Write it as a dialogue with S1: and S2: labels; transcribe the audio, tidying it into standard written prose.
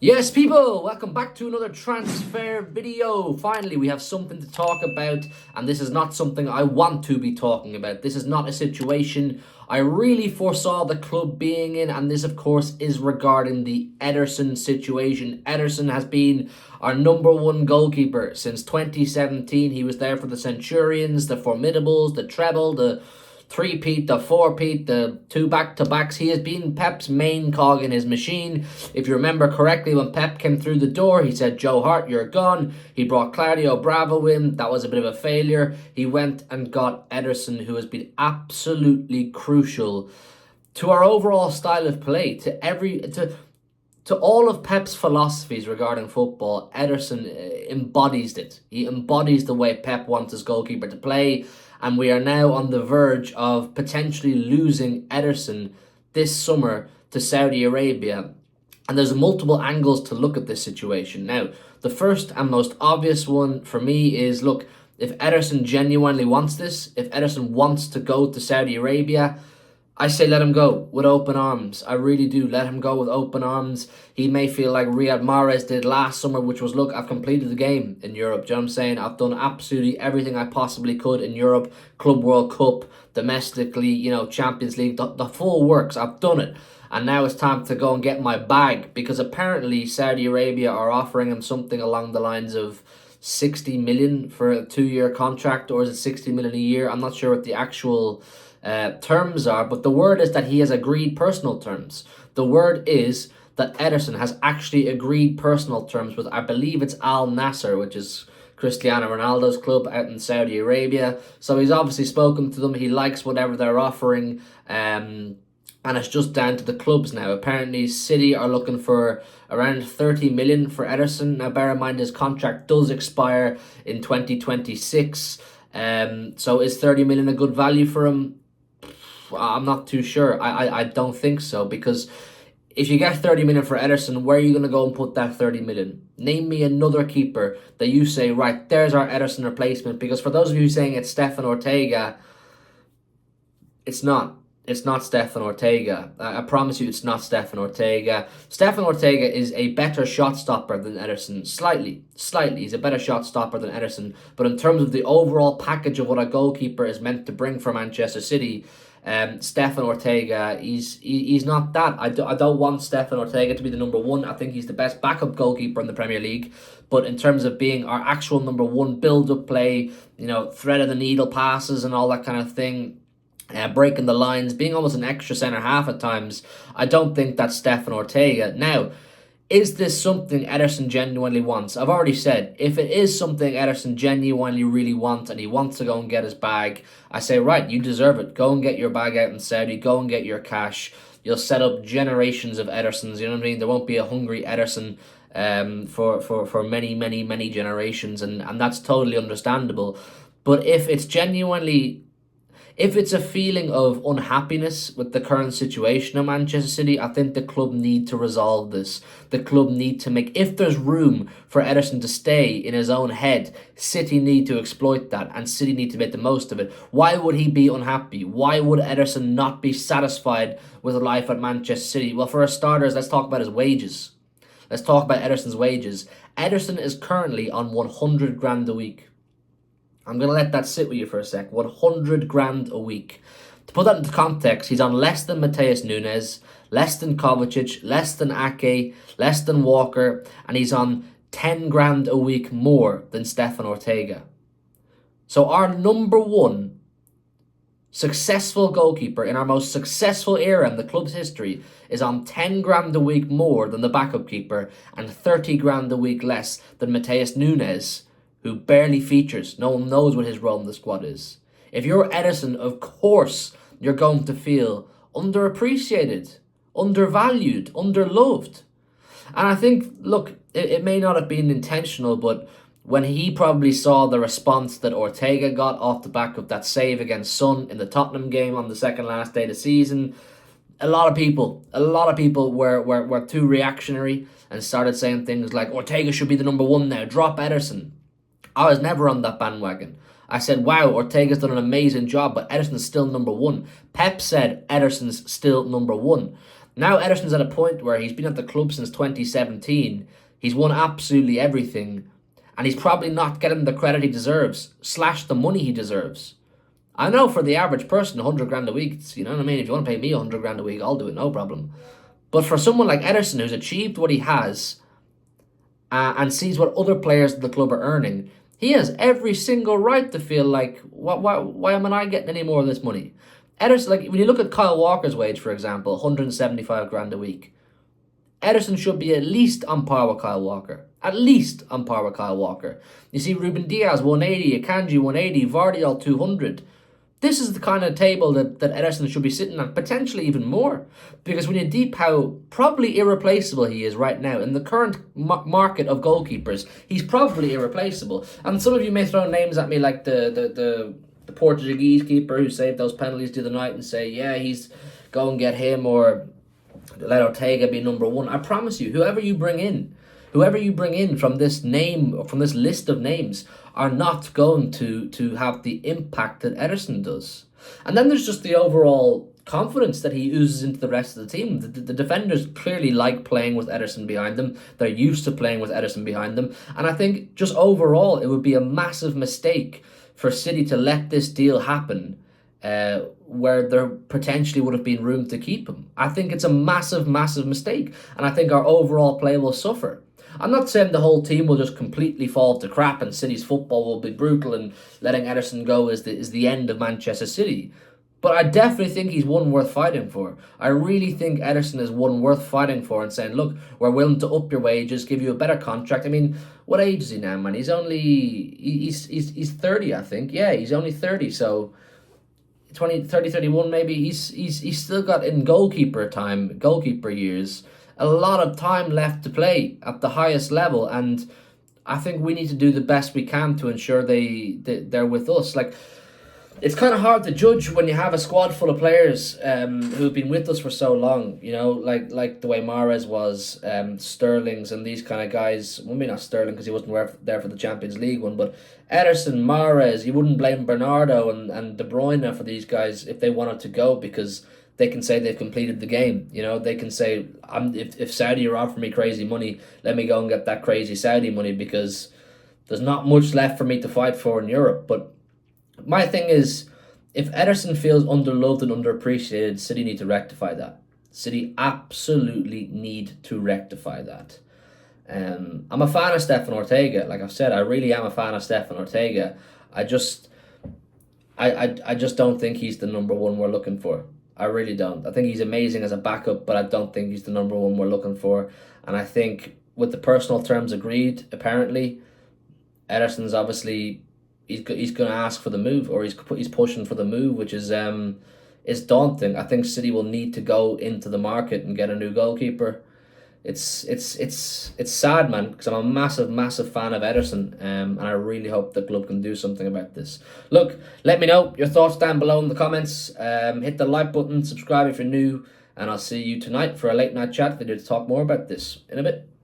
S1: Yes, people, welcome back to another transfer video. Finally, we have something to talk about, and this is not something I want to be talking about. This is not a situation I really foresaw the club being in, and this, of course, is regarding the Ederson situation. Ederson has been our number one goalkeeper since 2017. He was there for the Centurions, the Formidables, the Treble, the three-peat, the four-peat, the two back-to-backs. He has been Pep's main cog in his machine. If you remember correctly, when Pep came through the door, he said, Joe Hart, you're gone. He brought Claudio Bravo in. That was a bit of a failure. He went and got Ederson, who has been absolutely crucial to our overall style of play, to all of Pep's philosophies regarding football. Ederson embodies it. He embodies the way Pep wants his goalkeeper to play. And we are now on the verge of potentially losing Ederson this summer to Saudi Arabia. And there's multiple angles to look at this situation. Now, the first and most obvious one for me is, look, if Ederson genuinely wants this, if Ederson wants to go to Saudi Arabia, I say let him go with open arms. I really do. Let him go with open arms. He may feel like Riyad Mahrez did last summer, which was, look, I've completed the game in Europe. Do you know what I'm saying? I've done absolutely everything I possibly could in Europe. Club World Cup, domestically, Champions League, the full works. I've done it. And now it's time to go and get my bag, because apparently Saudi Arabia are offering him something along the lines of 60 million for a 2-year contract, or is it 60 million a year? I'm not sure what the actual terms are, but the word is that he has agreed personal terms. The word is that Ederson has actually agreed personal terms with, I believe it's Al Nasser, which is Cristiano Ronaldo's club out in Saudi Arabia. So he's obviously spoken to them. He likes whatever they're offering, and it's just down to the clubs now. Apparently City are looking for around 30 million for Ederson. Now bear in mind his contract does expire in 2026. So is 30 million a good value for him? I'm not too sure. I don't think so, because if you get 30 million for Ederson, where are you going to go and put that 30 million? Name me another keeper that you say, right, there's our Ederson replacement. Because for those of you saying it's Stefan Ortega, it's not. It's not Stefan Ortega. I promise you it's not Stefan Ortega. Stefan Ortega is a better shot stopper than Ederson. Slightly. He's a better shot stopper than Ederson. But in terms of the overall package of what a goalkeeper is meant to bring for Manchester City, Stefan Ortega, he's not that. I don't want Stefan Ortega to be the number one. I think he's the best backup goalkeeper in the Premier League. But in terms of being our actual number one, build-up play, thread of the needle passes and all that kind of thing, breaking the lines, being almost an extra centre-half at times, I don't think that's Stefan Ortega. Now, is this something Ederson genuinely wants? I've already said, if it is something Ederson genuinely really wants, and he wants to go and get his bag, I say, right, you deserve it. Go and get your bag out in Saudi. Go and get your cash. You'll set up generations of Edersons. You know what I mean? There won't be a hungry Ederson for many generations, and that's totally understandable. But if it's genuinely... if it's a feeling of unhappiness with the current situation of Manchester City, I think the club need to resolve this. The club need to make... if there's room for Ederson to stay in his own head, City need to exploit that, and City need to make the most of it. Why would he be unhappy? Why would Ederson not be satisfied with life at Manchester City? Well, for starters, let's talk about his wages. Let's talk about Ederson's wages. Ederson is currently on 100 grand a week. I'm going to let that sit with you for a sec. 100 grand a week. To put that into context, he's on less than Matheus Nunes, less than Kovacic, less than Ake, less than Walker, and he's on 10 grand a week more than Stefan Ortega. So our number one successful goalkeeper in our most successful era in the club's history is on 10 grand a week more than the backup keeper and 30 grand a week less than Matheus Nunes, who barely features. No one knows what his role in the squad is. If you're Ederson, of course you're going to feel underappreciated, undervalued, underloved. And I think, look, it may not have been intentional, but when he probably saw the response that Ortega got off the back of that save against Son in the Tottenham game on the second last day of the season, a lot of people were too reactionary and started saying things like, Ortega should be the number one now, drop Ederson. I was never on that bandwagon. I said, wow, Ortega's done an amazing job, but Ederson's still number one. Pep said Ederson's still number one. Now Ederson's at a point where he's been at the club since 2017. He's won absolutely everything, and he's probably not getting the credit he deserves, slash the money he deserves. I know for the average person, 100 grand a week, you know what I mean? If you want to pay me 100 grand a week, I'll do it, no problem. But for someone like Ederson, who's achieved what he has, and sees what other players at the club are earning, he has every single right to feel like, why am I getting any more of this money? Ederson, like when you look at Kyle Walker's wage, for example, 175 grand a week. Ederson should be at least on par with Kyle Walker. At least on par with Kyle Walker. You see Ruben Diaz 180, Akanji 180, Vardy 200. This is the kind of table that Ederson should be sitting on, potentially even more. Because when you deep how probably irreplaceable he is right now, in the current market of goalkeepers, he's probably irreplaceable. And some of you may throw names at me like the Portuguese keeper who saved those penalties the other night and say, yeah, he's go and get him, or let Ortega be number one. I promise you, whoever you bring in from this name, from this list of names, are not going to have the impact that Ederson does. And then there's just the overall confidence that he oozes into the rest of the team. The defenders clearly like playing with Ederson behind them. They're used to playing with Ederson behind them. And I think just overall, it would be a massive mistake for City to let this deal happen where there potentially would have been room to keep him. I think it's a massive, massive mistake. And I think our overall play will suffer. I'm not saying the whole team will just completely fall to crap and City's football will be brutal and letting Ederson go is the end of Manchester City. But I definitely think he's one worth fighting for. I really think Ederson is one worth fighting for and saying, look, we're willing to up your wages, give you a better contract. I mean, what age is he now, man? He's only, he's 30, I think. Yeah, he's only 30, so 31 maybe. He's still got in goalkeeper years, a lot of time left to play at the highest level, and I think we need to do the best we can to ensure they're with us. Like, it's kind of hard to judge when you have a squad full of players who've been with us for so long, you know, like the way Moraes was, Sterling's and these kind of guys. Well, maybe not Sterling because he wasn't there for the Champions League one, but Ederson, Moraes, you wouldn't blame Bernardo and De Bruyne for these guys if they wanted to go, because they can say they've completed the game. You know, they can say, if Saudi are offering me crazy money, let me go and get that crazy Saudi money, because there's not much left for me to fight for in Europe. But my thing is, if Ederson feels underloved and underappreciated, City need to rectify that. City absolutely need to rectify that. I'm a fan of Stefan Ortega. Like I've said, I really am a fan of Stefan Ortega. I just don't think he's the number one we're looking for. I really don't. I think he's amazing as a backup, but I don't think he's the number one we're looking for. And I think with the personal terms agreed, apparently, Ederson's obviously he's going to ask for the move, or he's pushing for the move, which is daunting. I think City will need to go into the market and get a new goalkeeper. It's sad, man, because I'm a massive, massive fan of Ederson, and I really hope the club can do something about this. Look, let me know your thoughts down below in the comments. Hit the like button, subscribe if you're new, and I'll see you tonight for a late night chat video to talk more about this in a bit.